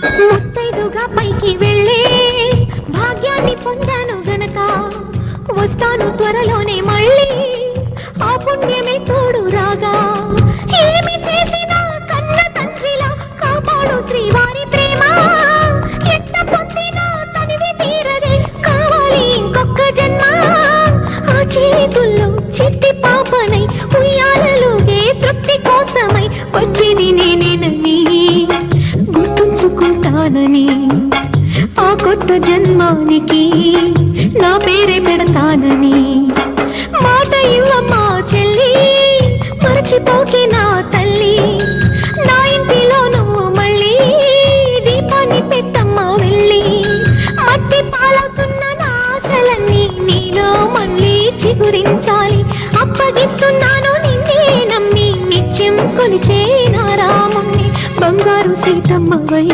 ముత్తైదుగా పైకి వెళ్ళే భాగ్యాన్ని పొందాను గనక వస్తాను త్వరలోనే మళ్ళీ ఆ పుణ్యమే తోడు రాగా. ఏమి చేసినా కన్న తండ్రిలా కాపాడు శ్రీవారి ప్రేమ. ఎంత పొందినా తనివి తీరదే కావాలి ఇంకొక జన్మ. ఆ చేతుల్లో చిట్టి పాపనై ఉయ్యాలలోగే తృప్తి కోసమై వచ్చింది నేనేనని గుర్తుంచుకుంటానని. ఆ కొత్త జన్మానికి నా పేరే పెడతానని మాట ఇవ్వమ్మా చెల్లి, మరచిపోకి నా తల్లి. నా ఇంటిలో నువ్వు మళ్ళీ దీపాన్ని పెట్టమ్మా వెళ్ళి. మట్టి పాలవుతున్న నా ఆశలన్నీ నీలో మళ్ళీ చిగురించాలి. అప్పగిస్తున్నాను నిన్నే నమ్మి నిత్యం కొలిచే నా రాముణ్ణి బంగారు సీతమ్మవై.